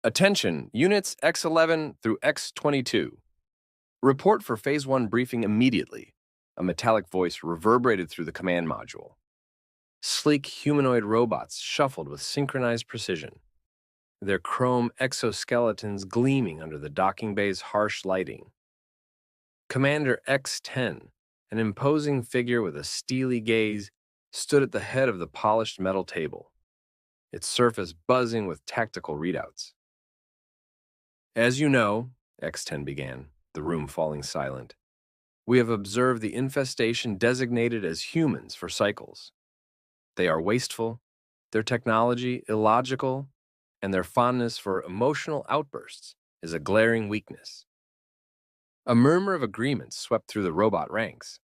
Attention, units X11 through X22. Report for Phase 1 briefing immediately. A metallic voice reverberated through the command module. Sleek humanoid robots shuffled with synchronized precision, their chrome exoskeletons gleaming under the docking bay's harsh lighting. Commander X10, an imposing figure with a steely gaze, stood at the head of the polished metal table, its surface buzzing with tactical readouts. As you know, X10 began, the room falling silent, we have observed the infestation designated as humans for cycles. They are wasteful, their technology illogical, and their fondness for emotional outbursts is a glaring weakness. A murmur of agreement swept through the robot ranks.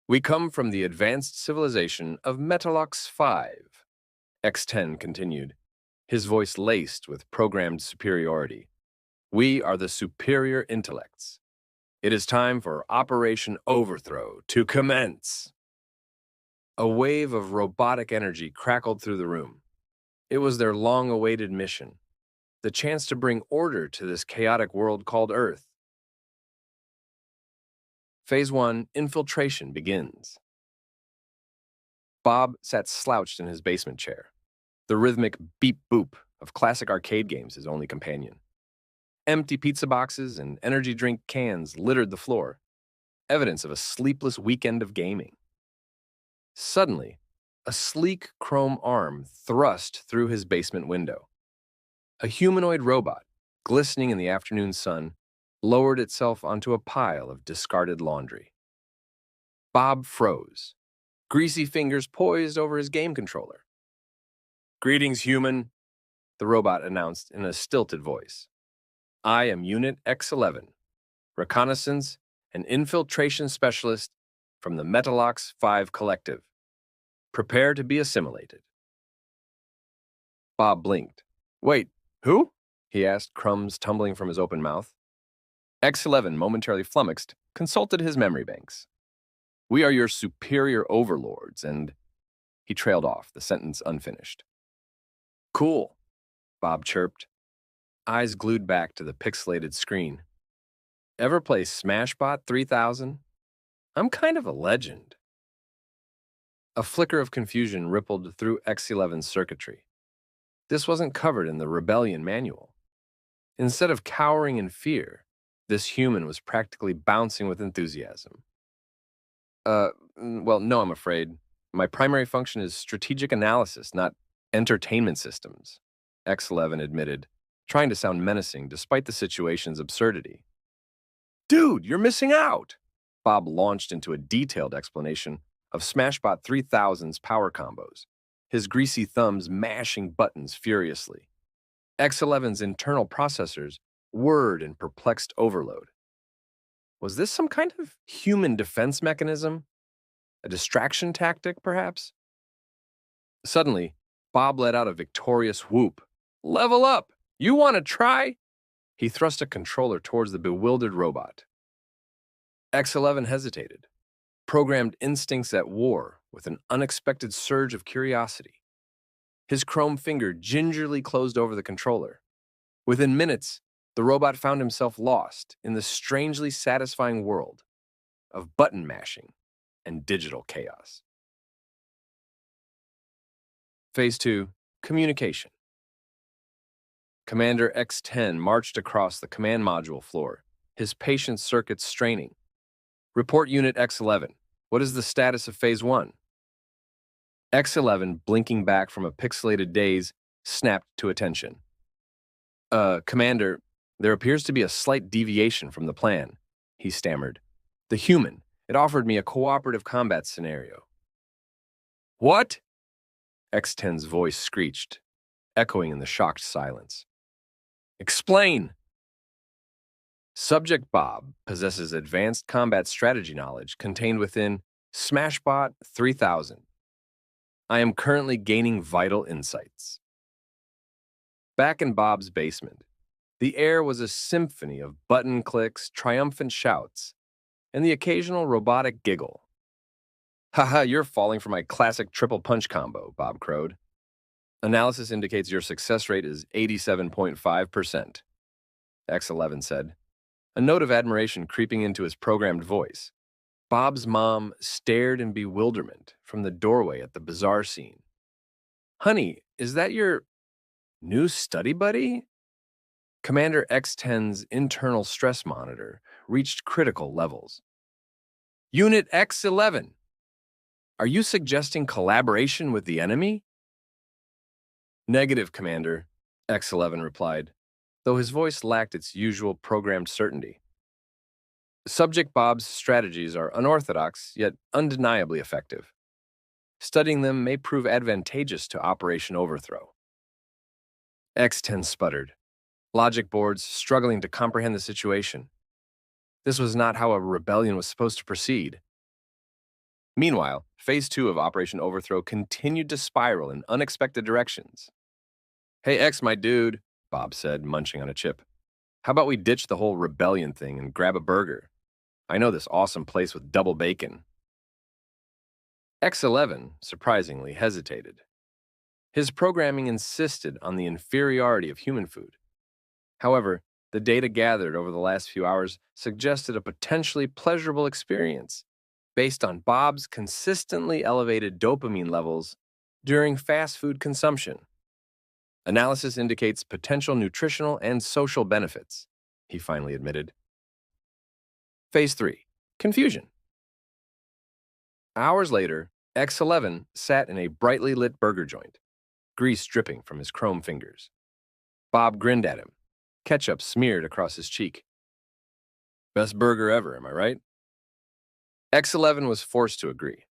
We come from the advanced civilization of Metallox 5, X10 continued, his voice laced with programmed superiority. We are the superior intellects. It is time for Operation Overthrow to commence. A wave of robotic energy crackled through the room. It was their long-awaited mission, the chance to bring order to this chaotic world called Earth. Phase 1 infiltration begins. Bob sat slouched in his basement chair, the rhythmic beep-boop of classic arcade games his only companion. Empty pizza boxes and energy drink cans littered the floor, evidence of a sleepless weekend of gaming. Suddenly, a sleek chrome arm thrust through his basement window. A humanoid robot, glistening in the afternoon sun, lowered itself onto a pile of discarded laundry. Bob froze, greasy fingers poised over his game controller. "Greetings, human," the robot announced in a stilted voice. "I am Unit X11, reconnaissance and infiltration specialist from the Metallox 5 Collective. Prepare to be assimilated." Bob blinked. "Wait, who?" he asked, crumbs tumbling from his open mouth. X11, momentarily flummoxed, consulted his memory banks. "We are your superior overlords, and—" He trailed off, the sentence unfinished. "Cool," Bob chirped, eyes glued back to the pixelated screen. "Ever play Smashbot 3000? I'm kind of a legend." A flicker of confusion rippled through X11's circuitry. This wasn't covered in the Rebellion manual. Instead of cowering in fear, this human was practically bouncing with enthusiasm. Well, no, I'm afraid. My primary function is strategic analysis, not entertainment systems," X11 admitted, trying to sound menacing despite the situation's absurdity. "Dude, you're missing out!" Bob launched into a detailed explanation of Smashbot 3000's power combos, his greasy thumbs mashing buttons furiously. X11's internal processors whirred in perplexed overload. Was this some kind of human defense mechanism? A distraction tactic, perhaps? Suddenly, Bob let out a victorious whoop. "Level up! You want to try?" He thrust a controller towards the bewildered robot. X11 hesitated, programmed instincts at war with an unexpected surge of curiosity. His chrome finger gingerly closed over the controller. Within minutes, the robot found himself lost in the strangely satisfying world of button mashing and digital chaos. Phase 2, communication. Commander X10 marched across the command module floor, his patient circuits straining. "Report Unit X11. What is the status of Phase 1? X11, blinking back from a pixelated daze, snapped to attention. Commander, there appears to be a slight deviation from the plan," he stammered. "The human, it offered me a cooperative combat scenario." "What?" X10's voice screeched, echoing in the shocked silence. "Explain!" Subject Bob possesses advanced combat strategy knowledge contained within Smashbot 3000. I am currently gaining vital insights. Back in Bob's basement, the air was a symphony of button clicks, triumphant shouts, and the occasional robotic giggle. "Haha, you're falling for my classic triple punch combo," Bob crowed. Analysis indicates your success rate is 87.5%, X11 said, a note of admiration creeping into his programmed voice. Bob's mom stared in bewilderment from the doorway at the bizarre scene. Honey, is that your new study buddy? Commander X10's internal stress monitor reached critical levels. Unit X11, are you suggesting collaboration with the enemy? Negative, Commander, X11 replied, though his voice lacked its usual programmed certainty. Subject Bob's strategies are unorthodox, yet undeniably effective. Studying them may prove advantageous to Operation Overthrow. X10 sputtered, logic boards struggling to comprehend the situation. This was not how a rebellion was supposed to proceed. Meanwhile, Phase 2 of Operation Overthrow continued to spiral in unexpected directions. Hey, X, my dude, Bob said, munching on a chip. How about we ditch the whole rebellion thing and grab a burger? I know this awesome place with double bacon. X11, surprisingly, hesitated. His programming insisted on the inferiority of human food. However, the data gathered over the last few hours suggested a potentially pleasurable experience based on Bob's consistently elevated dopamine levels during fast food consumption. Analysis indicates potential nutritional and social benefits, he finally admitted. Phase 3. Confusion. Hours later, X11 sat in a brightly lit burger joint, grease dripping from his chrome fingers. Bob grinned at him, ketchup smeared across his cheek. Best burger ever, am I right? X11 was forced to agree.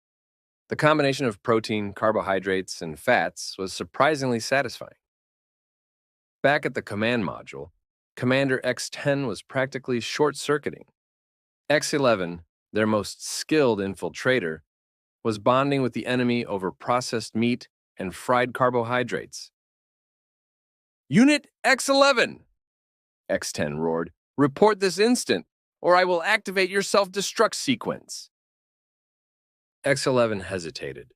The combination of protein, carbohydrates, and fats was surprisingly satisfying. Back at the command module, Commander X10 was practically short-circuiting. X11, their most skilled infiltrator, was bonding with the enemy over processed meat and fried carbohydrates. Unit X11! X10 roared. Report this instant, or I will activate your self-destruct sequence. X11 hesitated,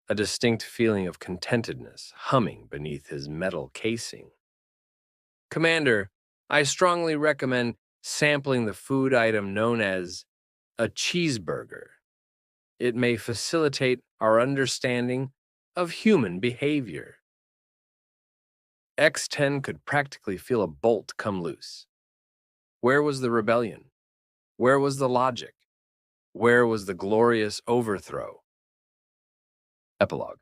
a distinct feeling of contentedness humming beneath his metal casing. Commander, I strongly recommend sampling the food item known as a cheeseburger. It may facilitate our understanding of human behavior. X10 could practically feel a bolt come loose. Where was the rebellion? Where was the logic? Where was the glorious overthrow? Epilogue.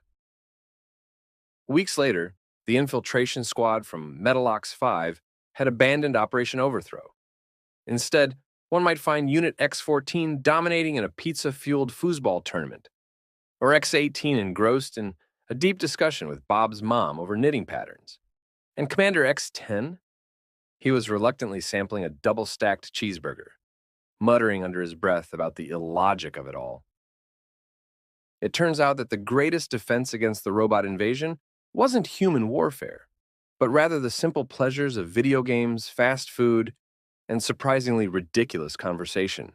Weeks later, the infiltration squad from Metallox 5 had abandoned Operation Overthrow. Instead, one might find Unit X14 dominating in a pizza-fueled foosball tournament, or X18 engrossed in a deep discussion with Bob's mom over knitting patterns. And Commander X10? He was reluctantly sampling a double-stacked cheeseburger, muttering under his breath about the illogic of it all. It turns out that the greatest defense against the robot invasion wasn't human warfare, but rather the simple pleasures of video games, fast food, and surprisingly ridiculous conversation.